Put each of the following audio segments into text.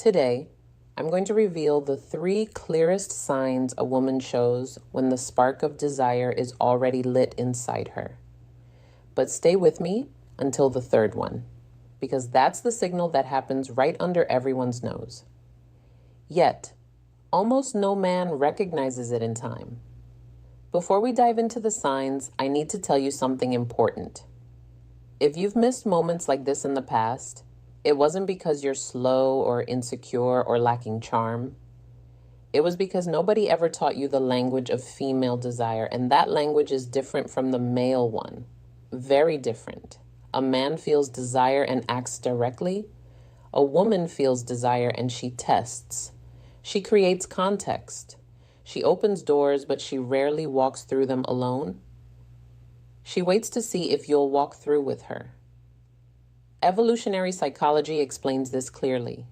Today, I'm going to reveal the 3 clearest signs a woman shows when the spark of desire is already lit inside her. But stay with me until the 3rd one, because that's the signal that happens right under everyone's nose. Yet, almost no man recognizes it in time. Before we dive into the signs, I need to tell you something important. If you've missed moments like this in the past, it wasn't because you're slow or insecure or lacking charm. It was because nobody ever taught you the language of female desire, and that language is different from the male one. Very different. A man feels desire and acts directly. A woman feels desire and she tests. She creates context. She opens doors, but she rarely walks through them alone. She waits to see if you'll walk through with her. Evolutionary psychology explains this clearly.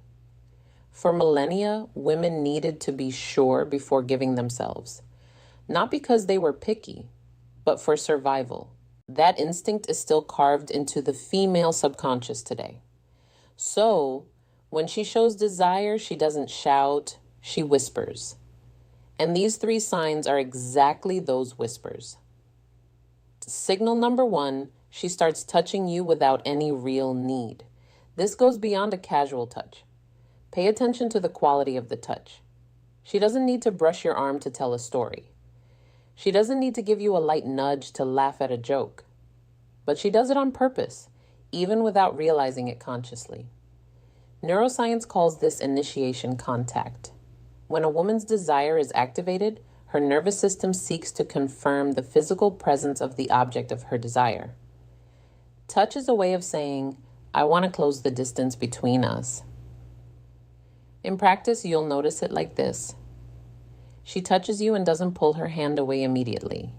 For millennia, women needed to be sure before giving themselves, not because they were picky, but for survival. That instinct is still carved into the female subconscious today. So, when she shows desire, she doesn't shout, she whispers. And these 3 signs are exactly those whispers. Signal number 1, she starts touching you without any real need. This goes beyond a casual touch. Pay attention to the quality of the touch. She doesn't need to brush your arm to tell a story. She doesn't need to give you a light nudge to laugh at a joke. But she does it on purpose, even without realizing it consciously. Neuroscience calls this initiation contact. When a woman's desire is activated, her nervous system seeks to confirm the physical presence of the object of her desire. Touch is a way of saying, I want to close the distance between us. In practice, you'll notice it like this. She touches you and doesn't pull her hand away immediately.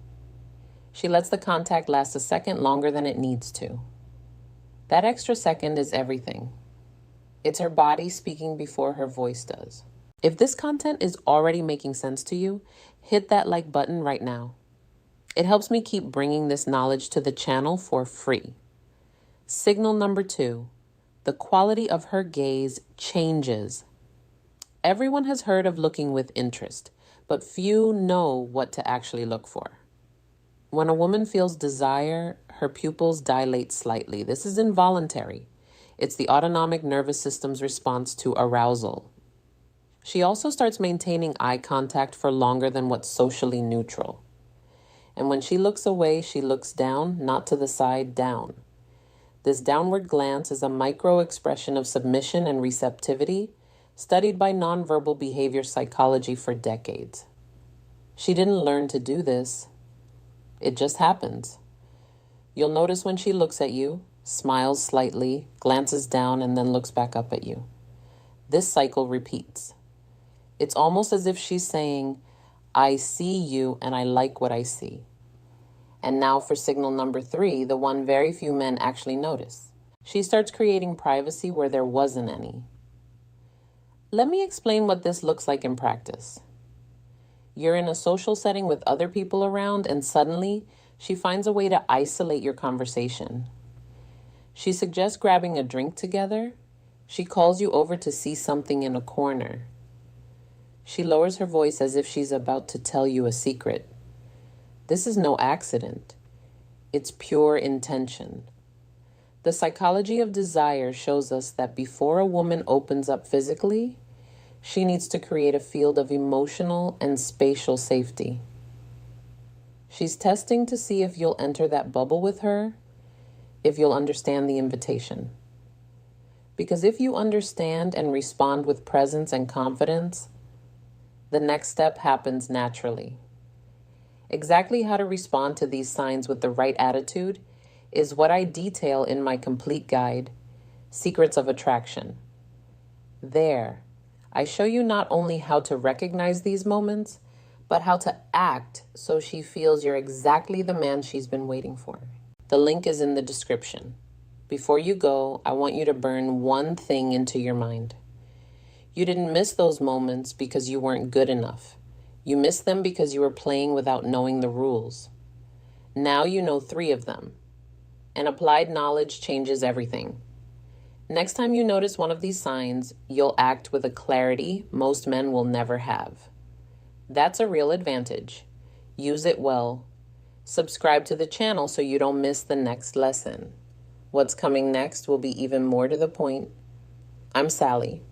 She lets the contact last a second longer than it needs to. That extra second is everything. It's her body speaking before her voice does. If this content is already making sense to you, hit that like button right now. It helps me keep bringing this knowledge to the channel for free. Signal number 2, the quality of her gaze changes. Everyone has heard of looking with interest, but few know what to actually look for. When a woman feels desire, her pupils dilate slightly. This is involuntary. It's the autonomic nervous system's response to arousal. She also starts maintaining eye contact for longer than what's socially neutral. And when she looks away, she looks down, not to the side, down. This downward glance is a micro-expression of submission and receptivity, studied by nonverbal behavior psychology for decades. She didn't learn to do this. It just happens. You'll notice when she looks at you, smiles slightly, glances down, and then looks back up at you. This cycle repeats. It's almost as if she's saying, I see you and I like what I see. And now for signal number 3, the one very few men actually notice. She starts creating privacy where there wasn't any. Let me explain what this looks like in practice. You're in a social setting with other people around, and suddenly she finds a way to isolate your conversation. She suggests grabbing a drink together. She calls you over to see something in a corner. She lowers her voice as if she's about to tell you a secret. This is no accident. It's pure intention. The psychology of desire shows us that before a woman opens up physically, she needs to create a field of emotional and spatial safety. She's testing to see if you'll enter that bubble with her, if you'll understand the invitation. Because if you understand and respond with presence and confidence, the next step happens naturally. Exactly how to respond to these signs with the right attitude is what I detail in my complete guide, Secrets of Attraction. There, I show you not only how to recognize these moments, but how to act so she feels you're exactly the man she's been waiting for. The link is in the description. Before you go, I want you to burn one thing into your mind. You didn't miss those moments because you weren't good enough. You missed them because you were playing without knowing the rules. Now you know 3 of them. And applied knowledge changes everything. Next time you notice one of these signs, you'll act with a clarity most men will never have. That's a real advantage. Use it well. Subscribe to the channel so you don't miss the next lesson. What's coming next will be even more to the point. I'm Sally.